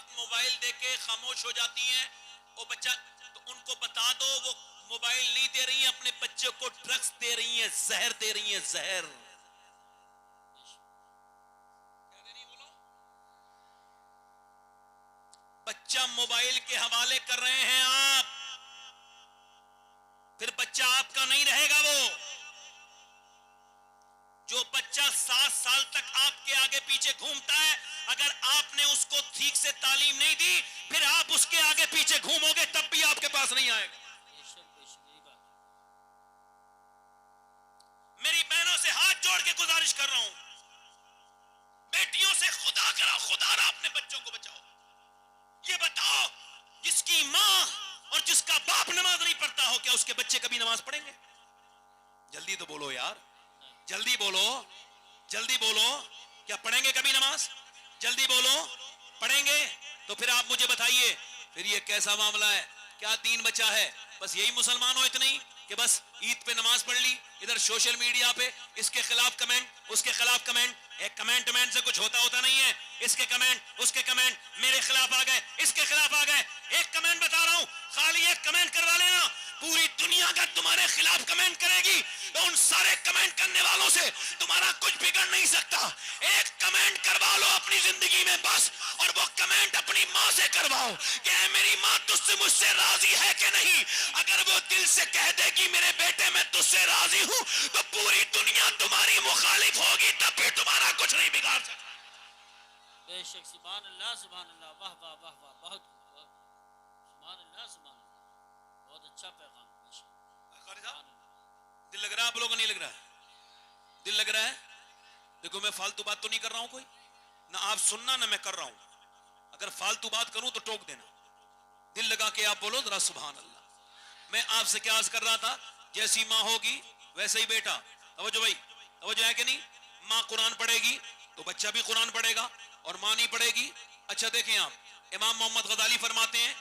وقت موبائل دے کے خاموش ہو جاتی ہیں وہ بچہ، تو ان کو بتا دو وہ موبائل نہیں دے رہی ہیں، اپنے بچے کو ڈرگس دے رہی ہیں، زہر دے رہی ہیں، زہر کیا دے رہی ہیں بولو؟ بچہ موبائل کے حوالے کر رہے ہیں آپ، پھر بچہ آپ کا نہیں رہے گا۔ وہ جو بچہ 7 سال تک آپ کے آگے پیچھے گھومتا ہے، اگر آپ نے اس کو ٹھیک سے تعلیم نہیں دی، پھر آپ اس کے آگے پیچھے گھومو گے تب بھی آپ کے پاس نہیں آئے گا۔ میری بہنوں سے ہاتھ جوڑ کے گزارش کر رہا ہوں، بیٹیوں سے خدا کرا خدا را اپنے بچوں کو بچاؤ۔ یہ بتاؤ جس کی ماں اور جس کا باپ نماز نہیں پڑھتا ہو، کیا اس کے بچے کبھی نماز پڑھیں گے؟ جلدی تو بولو یار، جلدی بولو، جلدی بولو، کیا پڑھیں گے کبھی نماز؟ جلدی بولو، پڑھیں گے؟ تو پھر آپ مجھے بتائیے پھر یہ کیسا معاملہ ہے؟ کیا دین بچا ہے؟ بس یہی مسلمان ہو اتنے ہی کہ بس عید پہ نماز پڑھ لی، ادھر سوشل میڈیا پہ اس کے خلاف کمنٹ، اس کے خلاف کمنٹ، ایک کمنٹ سے کچھ ہوتا نہیں ہے، اس کے کمنٹ، اس کے کمنٹ، میرے خلاف آ گئے، اس کے خلاف آ گئے۔ ایک کمنٹ بتا رہا ہوں، خالی ایک کمنٹ کروا لینا، پوری دنیا کا تمہارے خلاف کمنٹ کرے گی تو ان سارے کمنٹ کرنے والوں سے تمہارا کچھ بگڑ نہیں سکتا۔ ایک کمنٹ کروا لو اپنی زندگی میں بس، اور وہ کمنٹ اپنی ماں سے کرواؤ کہ اے میری ماں تجھ سے مجھ سے راضی ہے کہ نہیں۔ اگر وہ دل سے کہہ دے گی میرے بیٹے میں تجھ سے راضی ہوں، تو پوری دنیا تمہاری مخالف ہوگی، تب بھی تمہارا کچھ نہیں بگاڑ سکتا۔ بے شک، سبحان اللہ، سبحان اللہ، واہ واہ واہ واہ، بہت سبحان اللہ، سبحان اللہ، بہت اچھا پیغام۔ بے شک، قاری صاحب دل لگ رہا ہے آپ لوگوں کو؟ نہیں لگ رہا ہے؟ دل لگ رہا ہے؟ دیکھو میں فالتو بات تو نہیں کر رہا ہوں، کوئی نہ آپ سننا نہ میں کر رہا ہوں، اگر فالتو بات کروں تو ٹوک دینا، دل لگا کے آپ بولو ذرا سبحان اللہ۔ میں آپ سے کیا عرض کر رہا تھا، جیسی ماں ہوگی ویسے ہی بیٹا۔ توجہ بھائی، توجہ ہے کہ نہیں؟ ماں قرآن پڑھے گی تو بچہ بھی قرآن پڑھے گا، اور ماں نہیں پڑھے گی۔ اچھا دیکھیں آپ، امام محمد غزالی فرماتے ہیں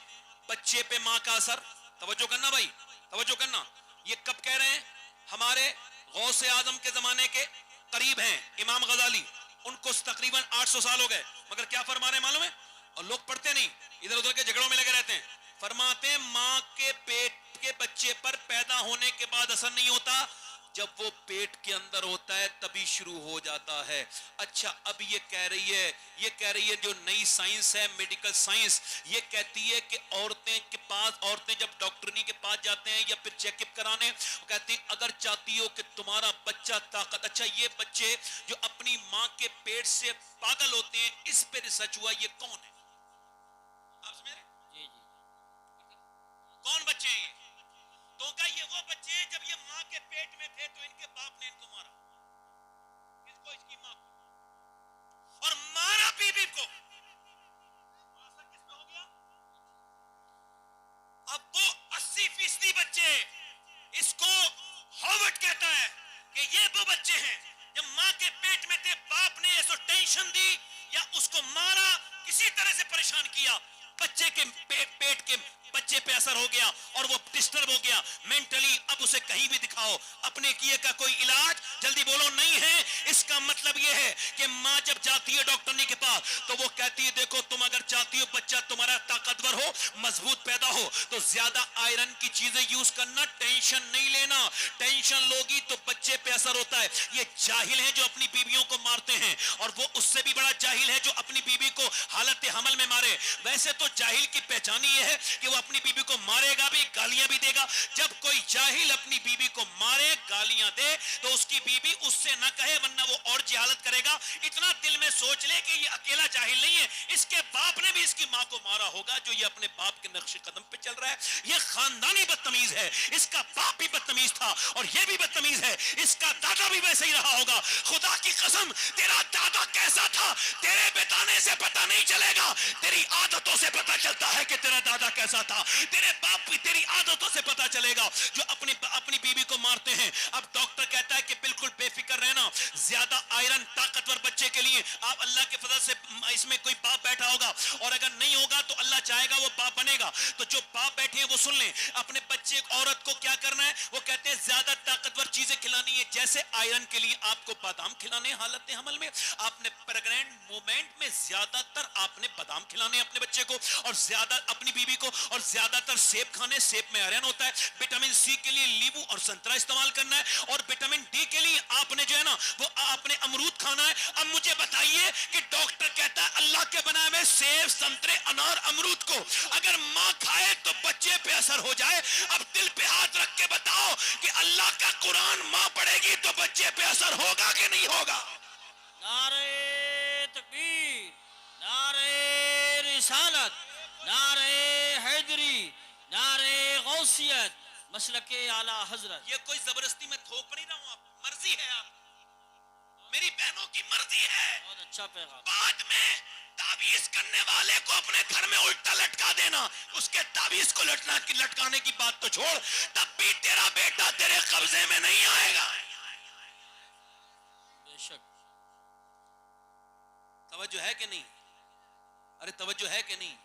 بچے پہ ماں کا اثر، توجہ کرنا بھائی، توجہ کرنا، یہ کب کہہ رہے ہیں؟ ہمارے غوث اعظم کے زمانے کے قریب ہیں امام غزالی، ان کو تقریباً 800 سال ہو گئے، مگر کیا فرما رہے ہیں معلوم ہے؟ اور لوگ پڑھتے نہیں، ادھر ادھر کے جھگڑوں میں لگے رہتے ہیں۔ فرماتے ہیں ماں کے پیٹ کے بچے پر پیدا ہونے کے بعد اثر نہیں ہوتا، جب وہ پیٹ کے اندر ہوتا ہے تبھی شروع ہو جاتا ہے۔ اچھا اب یہ کہہ رہی ہے جو نئی سائنس ہے، میڈیکل سائنس، یہ کہتی ہے کہ عورتیں جب ڈاکٹرنی کے پاس جاتے ہیں یا پھر چیک اپ کرانے، وہ کہتی ہیں اگر چاہتی ہو کہ تمہارا بچہ طاقت، اچھا یہ بچے جو اپنی ماں کے پیٹ سے پاگل ہوتے ہیں، اس پہ ریسرچ ہوا، یہ کون ہے؟ آپ سمجھ رہے ہیں؟ جی جی، کون بچے ہیں یہ؟ تو کہا یہ وہ بچے ہیں جب یہ ماں کے پیٹ میں تھے تو ان کے باپ نے ان کو مارا، کس کو؟ اس کی ماں کو، اور مارا بی بی کو، اثر کس پہ ہو گیا؟ اب وہ 80% بچے، اس کو ہاورڈ کہتا ہے کہ یہ وہ بچے ہیں جب ماں کے پیٹ میں تھے، باپ نے ایسو ٹینشن دی یا اس کو مارا، کسی طرح سے پریشان کیا، بچے کے پیٹ کے بچے پہ اثر ہو گیا اور وہ ڈسٹرب ہو گیا مینٹلی۔ اب اسے کہیں بھی دکھاؤ، اپنے کیے کا کوئی علاج جلدی بولو نہیں ہے۔ اس کا مطلب یہ ہے کہ ماں جب جاتی ہے ڈاکٹرنی کے پاس تو وہ کہتی ہے دیکھو تم اگر چاہتی ہو بچہ تمہارا طاقتور ہو، مضبوط پیدا ہو، تو زیادہ آئرن کی چیزیں یوز کرنا، ٹینشن نہیں لینا، ٹینشن لوگی تو بچے پہ اثر ہوتا ہے۔ یہ جاہل ہیں جو اپنی بیویوں کو مارتے ہیں، اور وہ اس سے بھی بڑا جاہل ہے جو اپنی بیوی کو حالت حمل میں مارے۔ ویسے تو جاہل کی پہچان یہ ہے کہ وہ اپنی بیوی کو مارے گا بھی، گالیاں بھی دے گا۔ جب کوئی جاہل اپنی بیوی کو مارے، گالیاں دے، تو اس کی بیوی اس سے نہ کہے ورنہ وہ اور جہالت کرے گا۔ اتنا دل میں سوچ لے کہ یہ اکیلا جاہل نہیں ہے، اس کے باپ نے بھی اس کی ماں کو مارا ہوگا جو یہ اپنے باپ کے نقش قدم پہ چل رہا ہے۔ یہ خاندانی بدتمیز ہے، اس کا باپ بھی بدتمیز تھا اور یہ بھی بدتمیز ہے، اس کا دادا بھی ویسے ہی رہا ہوگا۔ خدا کی قسم تیرا دادا کیسا تھا تیرے بتانے سے پتہ نہیں چلے گا، تیری عادتوں سے پتہ چلتا ہے کہ تیرا دادا کیسا تھا، تیرے باپ بھی تیری عادتوں سے پتہ چلے گا جو اپنی بیوی کو مارتے ہیں۔ اب ڈاکٹر کہتا ہے کہ بالکل بے فکر رہنا، زیادہ آئرن طاقتور بچے کے لیے آپ اللہ کے فضل سے اس میں کوئی باپ بیٹھا ہوگا اور اگر نہیں ہوگا تو اللہ چاہے گا وہ باپ بنے گا. تو جو باپ بیٹھے ہیں وہ سن لیں, اپنے بچے عورت کو کیا کرنا ہے, وہ کہتے ہیں زیادہ طاقتور چیزیں کھلانی ہے. جیسے آئرن کے لیے آپ کو بادام کھلانے حالت حمل میں, آپ نے پریگننٹ مومنٹ میں زیادہ تر آپ نے بادام کھلانے اپنے بچے کو, اور زیادہ اپنی بیوی کو, اور زیادہ تر سیب کھانے, سیب میں آئرن ہوتا ہے. وٹامن سی کے لیے لیمو اور سنترا استعمال کرنا ہے, اور وٹامن ڈی کے لیے آپ نے جو ہے نا وہ آپ نے امرود کھانا ہے. اب مجھے بتائیے کہ ڈاکٹر کہتا ہے اللہ کے بنائے ہوئے سیب, سنترے, انار, امرود کو اگر ماں کھائے تو بچے پہ اثر ہو جائے. اب دل پہ ہاتھ رکھ کے بتاؤ کہ اللہ کا قرآن ماں پڑھے گی تو بچے پہ اثر ہوگا کہ نہیں ہوگا؟ نعرہ تکبیر, نعرہ رسالت, نعرہ حیدری, نعرہ غوثیت, مسلک اعلی حضرت. یہ کوئی زبردستی میں تھوپ نہیں رہا ہوں, آپ مرضی ہے, آپ میری بہنوں کی مرضی ہے. بہت اچھا پیغام. بعد میں تعویذ کرنے والے کو اپنے گھر میں الٹا لٹکا دینا, اس کے تعویذ کو لٹکانے کی بات تو چھوڑ, تب بھی تیرا بیٹا تیرے قبضے میں نہیں آئے گا. بے شک. توجہ ہے کہ نہیں؟ ارے توجہ ہے کہ نہیں؟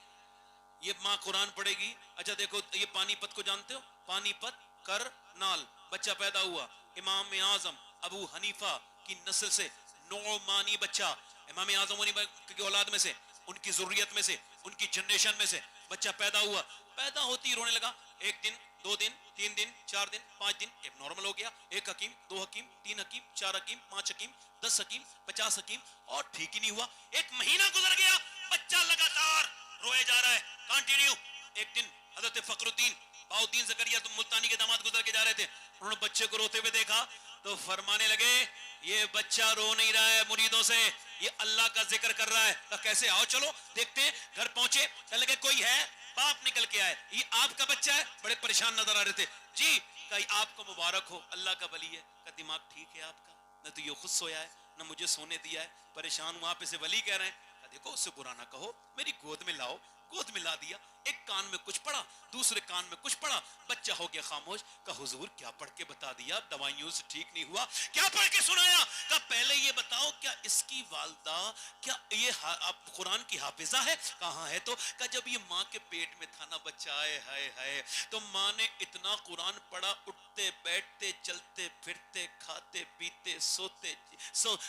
یہ ماں قرآن پڑھے گی. اچھا دیکھو, یہ پانی پت کو جانتے ہو؟ پانی پت کرنال بچہ پیدا ہوا, امام اعظم ابو حنیفہ کی نسل سے نعمانی بچہ, امام اعظم کی اولاد میں سے, ان کی ذریت میں سے, ان کی جنریشن میں سے بچہ پیدا ہوا. پیدا ہوتی ہی رونے لگا. ایک دن, 2 دن, 3 دن, 4 دن, 5 دن, ایک نارمل ہو گیا. ایک حکیم, 2 حکیم, 3 حکیم, 4 حکیم, 5 حکیم, 10 حکیم, 50 حکیم, اور ٹھیک ہی نہیں ہوا. ایک مہینہ گزر گیا, بچہ لگاتار روئے جا رہا ہے, کنٹینیو. ایک دن حضرت فخر الدین باؤدین زکریا تو ملتانی کے داماد گزر کے جا رہے تھے, انہوں نے بچے کو روتے ہوئے دیکھا تو فرمانے لگے یہ بچہ رو نہیں رہا ہے مریدوں سے, یہ اللہ کا ذکر کر رہا ہے. کہا کیسے؟ آؤ چلو دیکھتے ہیں. گھر پہنچے, کہنے لگے کوئی ہے؟ باپ نکل کے آئے, یہ آپ کا بچہ ہے؟ بڑے پریشان نظر آ رہے تھے. جی. کہا آپ کو مبارک ہو, اللہ کا ولی ہے. کہا دماغ ٹھیک ہے آپ کا؟ نہ تو یہ خود سویا ہے نہ مجھے سونے دیا ہے, پریشان ہوں, آپ اسے ولی کہہ رہے ہیں. کہا دیکھو اسے برا نہ کہو, میری گود میں لاؤ. گود میں لا دیا, ایک کان میں کچھ پڑھا, دوسرے کان میں کچھ پڑھا, بچہ ہو گیا خاموش. کہا حضور کیا پڑھ کے بتا دیا, دوائیوں سے ٹھیک نہیں ہوا, کیا پڑھ کے سنایا؟ کہا پہلے یہ بتاؤ کیا اس کی والدہ کیا یہ قرآن کی حافظہ ہے؟ کہاں ہے؟ تو کہا جب یہ ماں کے پیٹ میں تھا نا بچہ, آئے ہائے ہائے, تو ماں نے اتنا قرآن پڑھا, اٹھتے بیٹھتے چلتے پھرتے کھاتے پیتے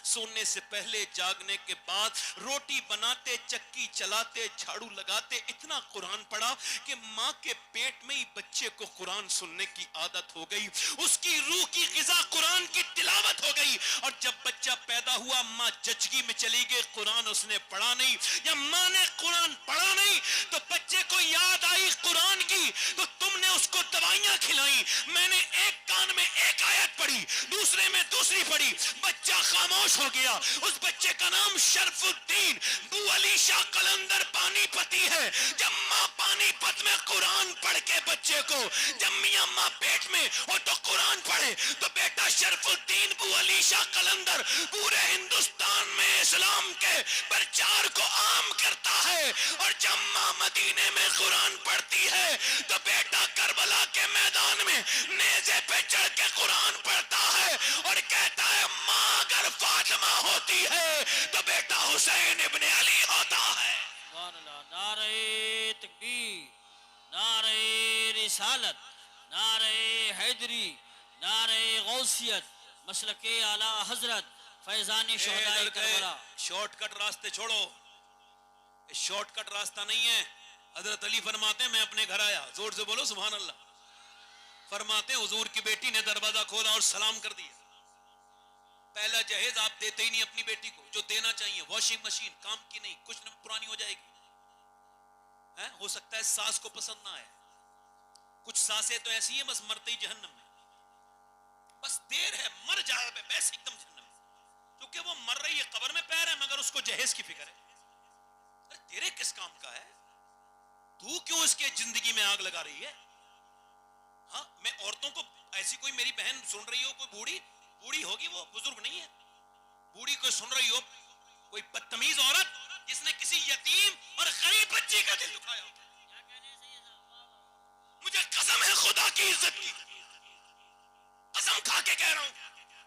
سونے سے پہلے, جاگنے کے بعد, روٹی بناتے, چکی چلاتے, جھاڑو لگاتے, اتنا قرآن پڑھا کہ ماں کے پیٹ میں ہی بچے کو قرآن سننے کی عادت ہو گئی. اس کی روح کی غذا قرآن کی تلاوت ہو گئی. اور جب بچہ پیدا ہوا, ماں جچگی میں چلی گئی, قرآن اس نے پڑھا نہیں. یا ماں نے قرآن پڑھا نہیں تو بچے کو یاد آئی قرآن کی, تو تم نے اس کو دوائیاں کھلائیں. میں نے ایک کان میں ایک آیت پڑھی, دوسرے میں دوسری پڑھی, بچہ خاموش ہو گیا. اس بچے کا نام شرف الدین بو علی شاہ قلندر پانی پتی ہے. جب ماں پانی پت میں قرآن پڑھ کے بچے کو, جب میاں ماں پیٹ میں ہو تو قرآن پڑھے, تو بیٹا شرف الدین بو علی شاہ قلندر پورے ہندوستان میں اسلام کے پرچار کو عام کرتا ہے. اور جب ماں مدینے میں قرآن پڑھتی ہے تو بیٹا کربلا کے میدان میں نیزے پہ چڑھ کے قرآن پڑھتا ہے اور کہتا ہے ماں اگر فاطمہ ہوتی ہے تو بیٹا حسین ابن علی ہوتا ہے. سبحان اللہ. نعرہ تکبیر, نعرہ رسالت, نعرہ حیدری, نعرہ غوثیت, مسلک اعلی حضرت, فیضان شہداء کربلا. شارٹ کٹ راستے چھوڑو, شارٹ کٹ راستہ نہیں ہے. حضرت علی فرماتے ہیں میں اپنے گھر آیا, زور سے بولو سبحان اللہ. فرماتے ہیں حضور کی بیٹی نے دروازہ کھولا اور سلام کر دیا. پہلا جہیز آپ دیتے ہی نہیں اپنی بیٹی کو, جو دینا چاہیے. واشنگ مشین کام کی نہیں, کچھ پرانی ہو جائے گی. ہو سکتا ہے ساس کو پسند نہ آئے, کچھ ساسیں تو ایسی ہیں بس مرتے ہی جہنم میں, بس دیر ہے مر جائے ویسے ایک دم جہنم میں, کیونکہ وہ مر رہی ہے قبر میں پیر ہے مگر اس کو جہیز کی فکر ہے. ارے تیرے کس کام کا ہے, تو کیوں اس کے زندگی میں آگ لگا رہی ہے؟ ہاں میں عورتوں کو, ایسی کوئی میری بہن سن رہی ہو, کوئی بوڑھی ہوگی, وہ بزرگ نہیں ہے, بوڑھی کوئی سن رہی ہو, کوئی بدتمیز عورت جس نے کسی یتیم اور غریب بچی کا دل دکھایا, مجھے قسم ہے خدا کی عزت کی, قسم کھا کے کہہ رہا ہوں,